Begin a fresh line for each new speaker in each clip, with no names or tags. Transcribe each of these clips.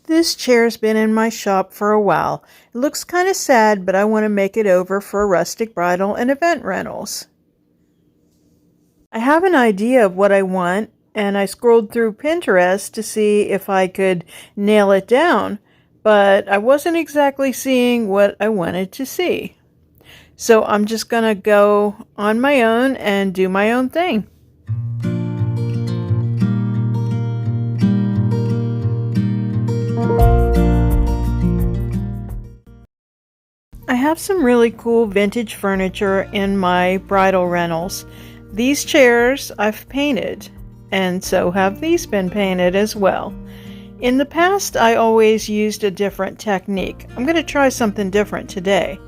This chair's been in my shop for a while. It looks kind of sad, but I want to make it over for rustic bridal and event rentals. I have an idea of what I want, and I scrolled through Pinterest to see if I could nail it down, but I wasn't exactly seeing what I wanted to see. So I'm just gonna go on my own and do my own thing. I have some really cool vintage furniture in my bridal rentals. These chairs I've painted, and so have these been painted as well. In the past, I always used a different technique. I'm going to try something different today.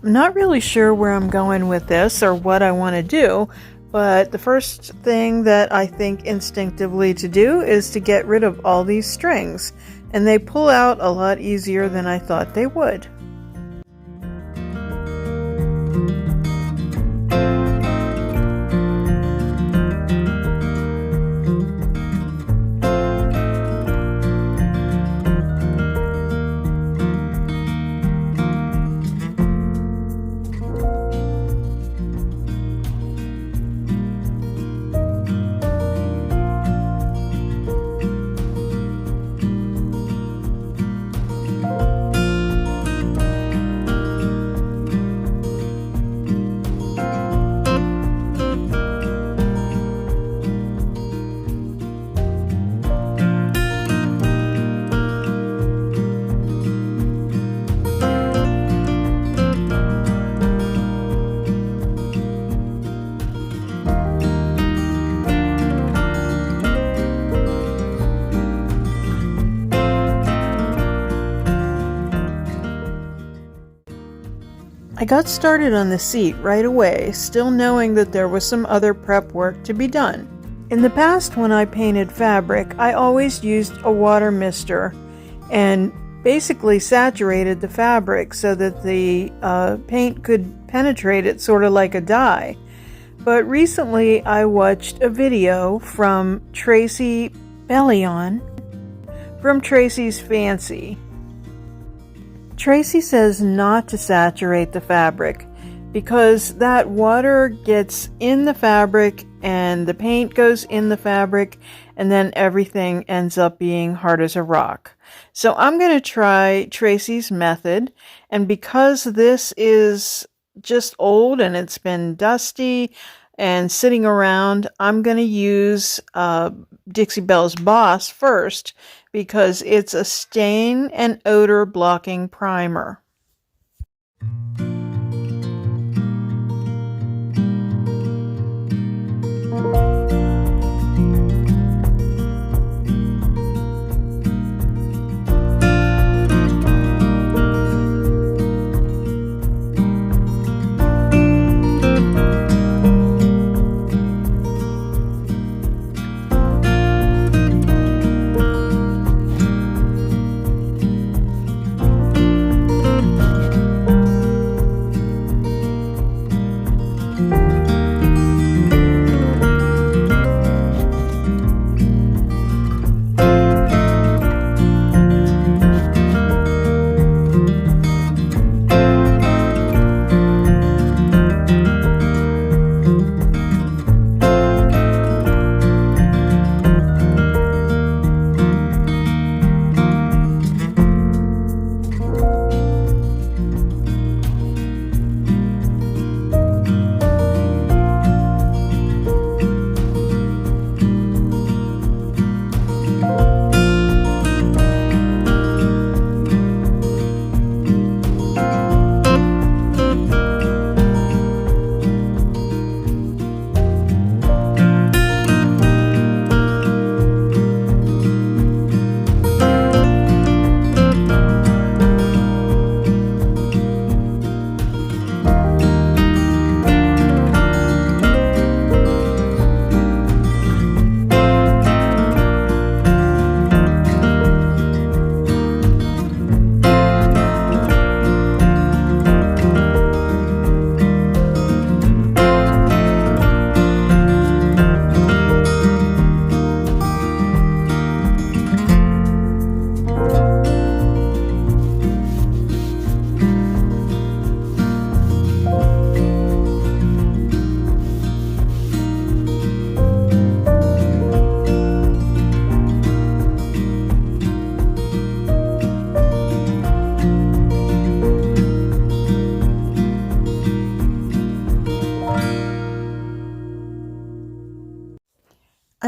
I'm not really sure where I'm going with this or what I want to do, but the first thing that I think instinctively to do is to get rid of all these strings, and they pull out a lot easier than I thought they would. I got started on the seat right away, still knowing that there was some other prep work to be done. In the past, when I painted fabric, I always used a water mister and basically saturated the fabric so that the paint could penetrate it sort of like a dye. But recently I watched a video from Tracey Belle from Tracey's Fancy. Tracey says not to saturate the fabric because that water gets in the fabric and the paint goes in the fabric, and then everything ends up being hard as a rock. So I'm going to try Tracey's method, and because this is just old and it's been dusty and sitting around, I'm going to use Dixie Belle's Boss first, because it's a stain and odor blocking primer.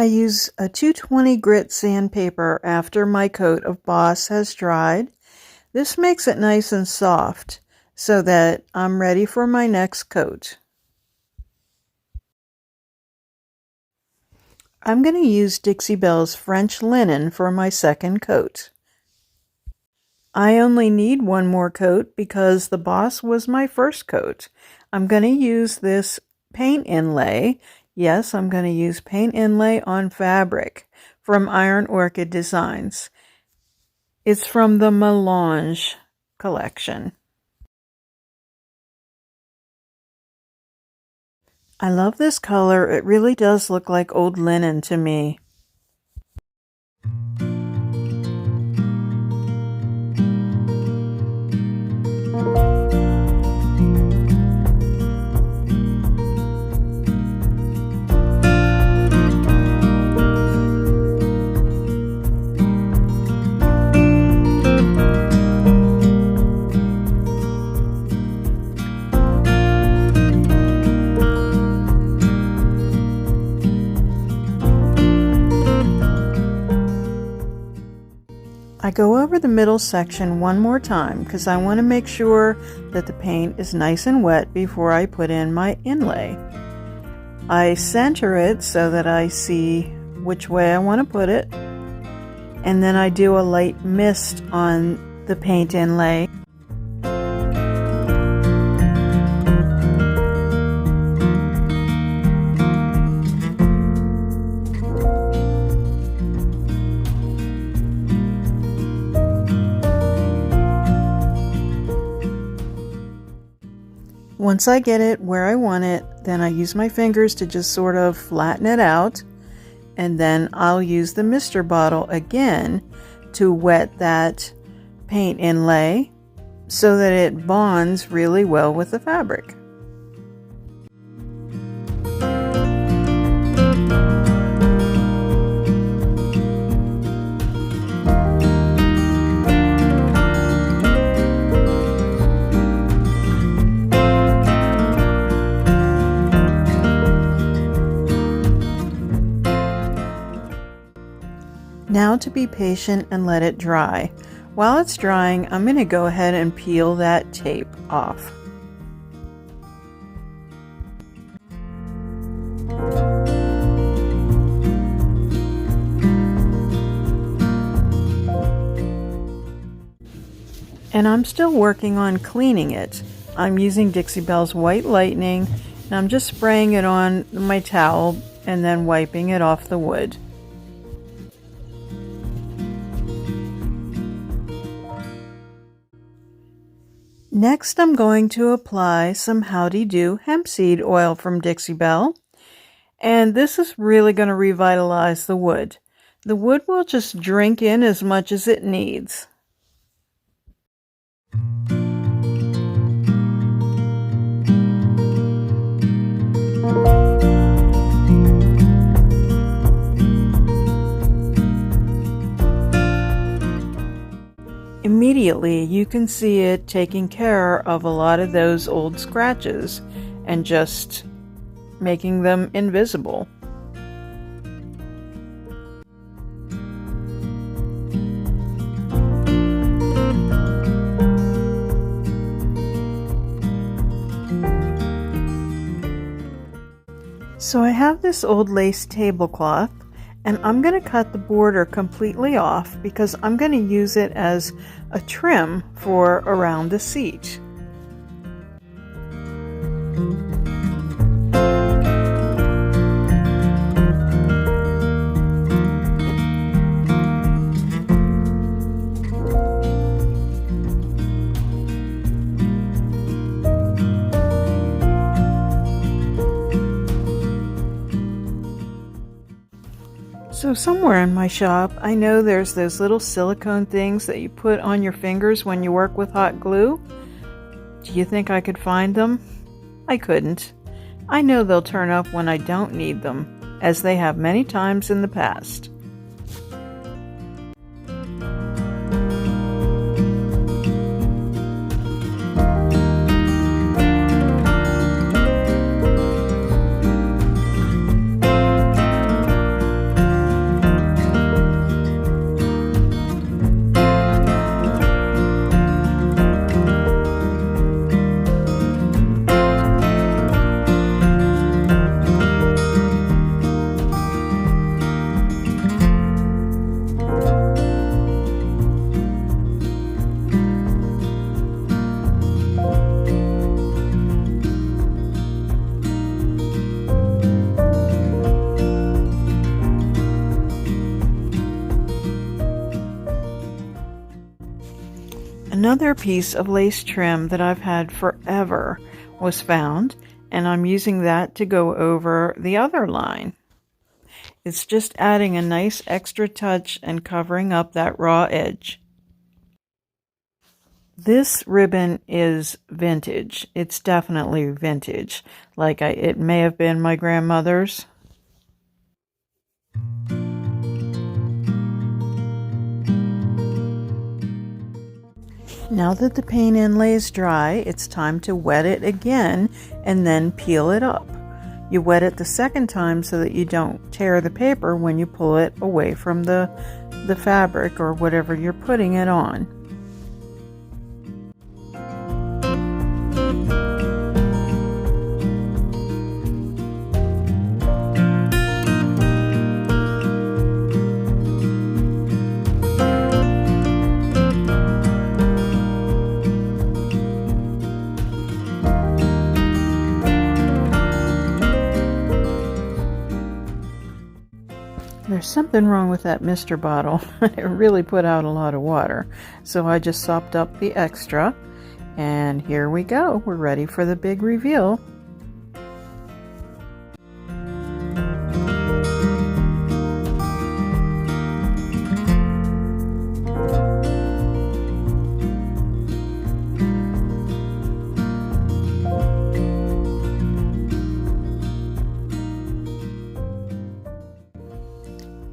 use a 220 grit sandpaper after my coat of Boss has dried. This makes it nice and soft so that I'm ready for my next coat. I'm going to use Dixie Belle's French linen for my second coat. I only need one more coat because the Boss was my first coat. I'm going to use this Paint Inlay. Yes, I'm going to use Paint Inlay on fabric from Iron Orchid Designs. It's from the Melange collection. I love this color. It really does look like old linen to me. I go over the middle section one more time because I want to make sure that the paint is nice and wet before I put in my inlay. I center it so that I see which way I want to put it, and then I do a light mist on the paint inlay. Once I get it where I want it, then I use my fingers to just sort of flatten it out, and then I'll use the mister bottle again to wet that paint inlay so that it bonds really well with the fabric. Now to be patient and let it dry. While it's drying, I'm going to go ahead and peel that tape off. And I'm still working on cleaning it. I'm using Dixie Belle's White Lightning, and I'm just spraying it on my towel and then wiping it off the wood. Next, I'm going to apply some Howdy Do hemp seed oil from Dixie Belle, and this is really going to revitalize the wood. The wood will just drink in as much as it needs. Immediately, you can see it taking care of a lot of those old scratches and just making them invisible. So I have this old lace tablecloth, and I'm going to cut the border completely off because I'm going to use it as a trim for around the seat. So somewhere in my shop, I know there's those little silicone things that you put on your fingers when you work with hot glue. Do you think I could find them? I couldn't. I know they'll turn up when I don't need them, as they have many times in the past. Another piece of lace trim that I've had forever was found, and I'm using that to go over the other line. It's just adding a nice extra touch and covering up that raw edge. This ribbon is vintage. It's definitely vintage. It may have been my grandmother's. Now that the paint inlay is dry, it's time to wet it again and then peel it up. You wet it the second time so that you don't tear the paper when you pull it away from the fabric or whatever you're putting it on. There's something wrong with that mister bottle. It really put out a lot of water. So I just sopped up the extra. And here we go. We're ready for the big reveal.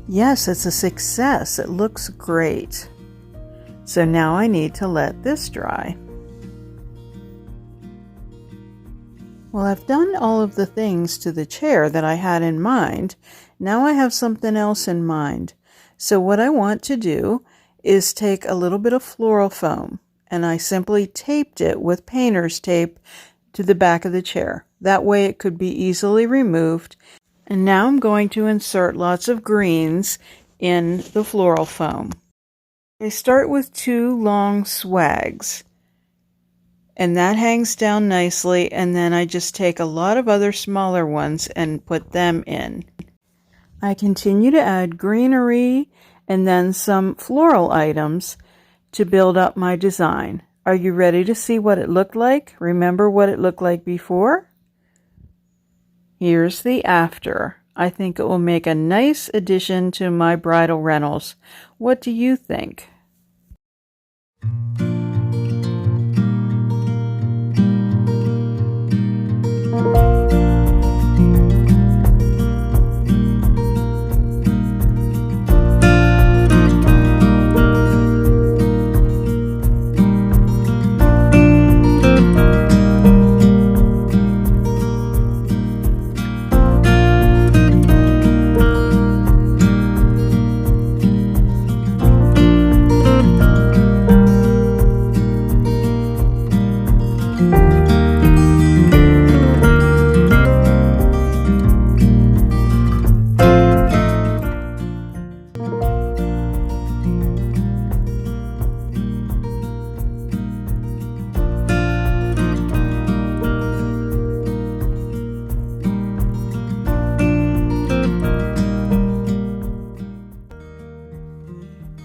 Yes, it's a success. It looks great. So now I need to let this dry. Well, I've done all of the things to the chair that I had in mind. Now I have something else in mind. So what I want to do is take a little bit of floral foam, and I simply taped it with painter's tape to the back of the chair. That way it could be easily removed. And now I'm going to insert lots of greens in the floral foam. I start with 2 long swags, and that hangs down nicely, and then I just take a lot of other smaller ones and put them in. I continue to add greenery and then some floral items to build up my design. Are you ready to see what it looked like? Remember what it looked like before? Here's the after. I think it will make a nice addition to my bridal rentals. What do you think?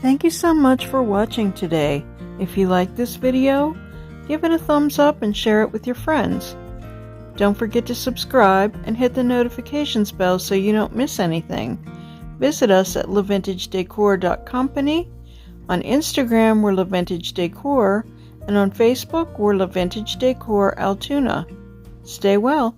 Thank you so much for watching today. If you like this video, give it a thumbs up and share it with your friends. Don't forget to subscribe and hit the notifications bell so you don't miss anything. Visit us at lavintagedecor.company. On Instagram, we're LaVintage Decor, and on Facebook, we're LaVintage Decor Altoona. Stay well.